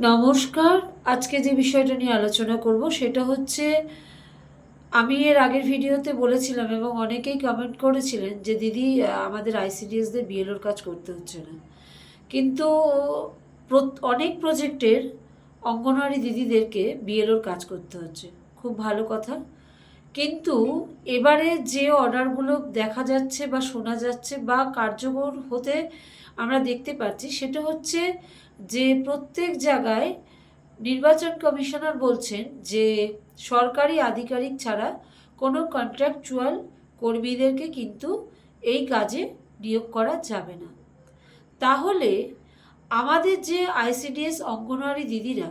নমস্কার। আজকে যে বিষয়টা নিয়ে আলোচনা করব সেটা হচ্ছে, আমি এর আগের ভিডিওতে বলেছিলাম এবং অনেকেই কমেন্ট করেছিলেন যে দিদি আমাদের আইসিডিএসদের বিএলওর কাজ করতে হচ্ছে না, কিন্তু অনেক প্রজেক্টের অঙ্গনওয়াড়ি দিদিদেরকে বিএলওর কাজ করতে হচ্ছে। খুব ভালো কথা। কিন্তু এবারে যে অর্ডারগুলো দেখা যাচ্ছে বা শোনা যাচ্ছে বা কার্যকর হতে আমরা দেখতে পাচ্ছি, সেটা হচ্ছে যে প্রত্যেক জায়গায় নির্বাচন কমিশনার বলছেন যে সরকারি আধিকারিক ছাড়া কোনো কন্ট্রাকচুয়াল কর্মীদেরকে কিন্তু এই কাজে নিয়োগ করা যাবে না। তাহলে আমাদের যে আইসিডিএস অঙ্গনওয়াড়ি দিদিরা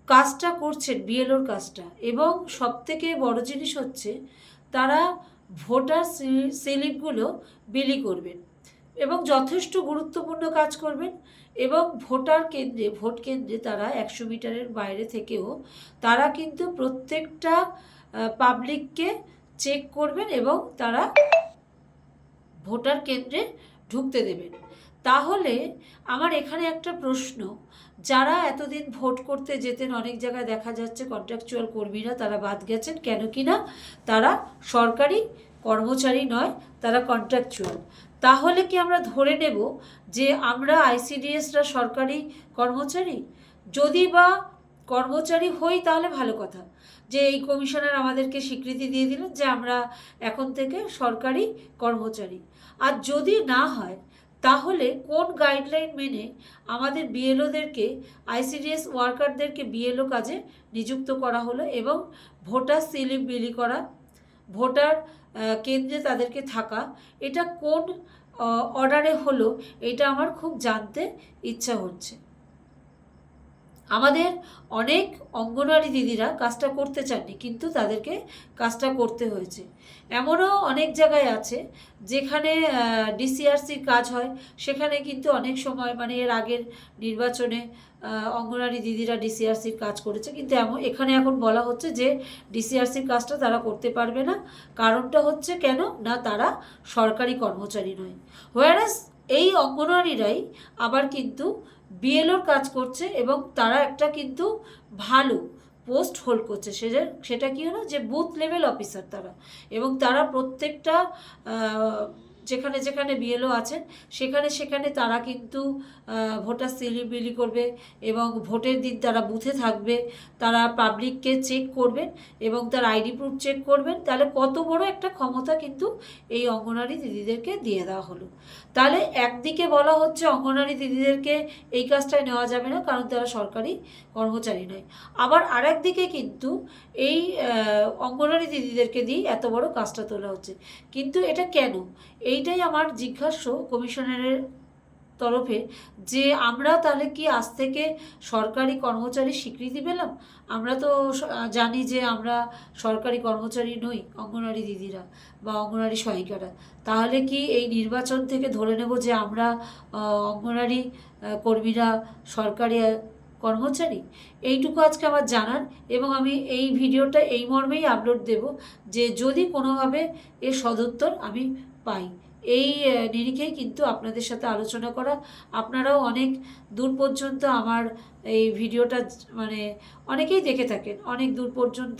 কাজটা করছেন, বিএলওর কাজটা, এবং সবথেকে বড় জিনিস হচ্ছে তারা ভোটার স্লিপগুলো বিলি করবেন এবং যথেষ্ট গুরুত্বপূর্ণ কাজ করবেন। এবং ভোট কেন্দ্রে তারা 100 মিটারের বাইরে থেকেও তারা কিন্তু প্রত্যেকটা পাবলিককে চেক করবেন এবং তারা ভোটার কেন্দ্রে ঢুকতে দেবেন। তাহলে আমার এখানে একটা প্রশ্ন, যারা এতদিন ভোট করতে যেতেন, অনেক জায়গায় দেখা যাচ্ছে কন্ট্রাকচুয়াল কর্মীরা তারা বাদ গেছেন, কেন কিনা তারা সরকারি কর্মচারী নয়, তারা কন্ট্রাকচুয়াল। তাহলে কি আমরা ধরে নেব যে আমরা আইসিডিএসরা সরকারি কর্মচারী? যদি বা কর্মচারী হই তাহলে ভালো কথা, যে এই কমিশনার আমাদেরকে স্বীকৃতি দিয়ে দিলেন যে আমরা এখন থেকে সরকারি কর্মচারী। আর যদি না হয় তাহলে কোন গাইডলাইন মেনে আমাদের বিএলওদেরকে, আইসিডিএস ওয়ার্কারদেরকে বিএলও কাজে নিযুক্ত করা হলো এবং ভোটার স্লিপ বিলি করা, ভোটার কেন্দ্রে তাদেরকে থাকা, এটা কোন অর্ডারে হলো? এটা আমার খুব জানতে ইচ্ছা হচ্ছে। আমাদের অনেক অঙ্গনওয়াড়ি দিদিরা কাজটা করতে চাননি, কিন্তু তাদেরকে কাজটা করতে হয়েছে। এমনও অনেক জায়গায় আছে যেখানে ডিসিআরসির কাজ হয়, সেখানে কিন্তু অনেক সময় এর আগের নির্বাচনে অঙ্গনওয়াড়ি দিদিরা ডিসিআরসির কাজ করেছে, কিন্তু এখানে এখন বলা হচ্ছে যে ডিসিআরসির কাজটা তারা করতে পারবে না। কারণটা হচ্ছে কেন না, তারা সরকারি কর্মচারী নয়। হোয়ারাস এই অঙ্গনওয়াড়িরাই আবার কিন্তু বিএলওর কাজ করছে এবং তারা একটা কিন্তু ভালো পোস্ট হোল্ড করছে। সেটা কি হলো, যে বুথ লেভেল অফিসার তারা, এবং তারা প্রত্যেকটা যেখানে যেখানে বিএলও আছেন সেখানে সেখানে তারা কিন্তু ভোটার স্লিপ বিলি করবে এবং ভোটের দিন তারা বুথে থাকবে, তারা পাবলিককে চেক করবেন এবং তার আইডি প্রুফ চেক করবেন। তাহলে কত বড় একটা ক্ষমতা কিন্তু এই অঙ্গনওয়াড়ি দিদিদেরকে দিয়ে দেওয়া হলো। তাহলে একদিকে বলা হচ্ছে অঙ্গনওয়াড়ি দিদিদেরকে এই কাজটায় নেওয়া যাবে না কারণ তারা সরকারি কর্মচারী নয়, আবার আরেক দিকে কিন্তু এই অঙ্গনওয়াড়ি দিদিদেরকে দিয়ে এত বড় কাজটা তোলা হচ্ছে। কিন্তু এটা কেন? এইটাই আমার জিজ্ঞাস্য কমিশনারের তরফে, যে আমরা তাহলে কি আজ থেকে সরকারি কর্মচারী স্বীকৃতি পেলাম? আমরা তো জানি যে আমরা সরকারি কর্মচারী নই, অঙ্গনওয়াড়ি দিদিরা বা অঙ্গনওয়াড়ি সহায়িকারা। তাহলে কি এই নির্বাচন থেকে ধরে নেব যে আমরা অঙ্গনওয়াড়ি কর্মীরা সরকারি কর্মচারী? এইটুকু আজকে আমার জানার, এবং আমি এই ভিডিওটা এই মর্মেই আপলোড দেব যে যদি কোনোভাবে এর সদুত্তর আমি পাই। এই নিরিখেই কিন্তু আপনাদের সাথে আলোচনা করা। আপনারাও অনেক দূর পর্যন্ত আমার এই ভিডিওটা অনেকেই দেখে থাকেন, অনেক দূর পর্যন্ত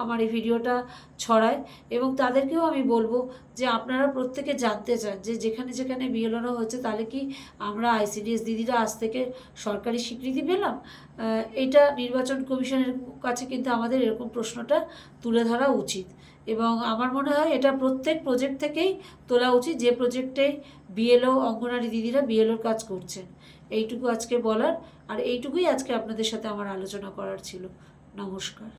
আমার এই ভিডিওটা ছড়ায়, এবং তাদেরকেও আমি বলবো যে আপনারা প্রত্যেকে জানতে চান যে যেখানে যেখানে বিএলওরা হচ্ছে তাহলে কি আমরা আইসিডিএস দিদিরা আজ থেকে সরকারি স্বীকৃতি পেলাম? এটা নির্বাচন কমিশনের কাছে কিন্তু আমাদের এরকম প্রশ্নটা তুলে ধরা উচিত, এবং আমার মনে হয় এটা প্রত্যেক প্রজেক্ট থেকেই তোলা উচিত যে প্রজেক্টে বিএলও অঙ্গনওয়াড়ি দিদিরা বিএলওর কাজ করছেন। এইটুকু আজকে বলার, আর এইটুকুই আজকে আপনাদের সাথে আমার আলোচনা করার ছিল। নমস্কার।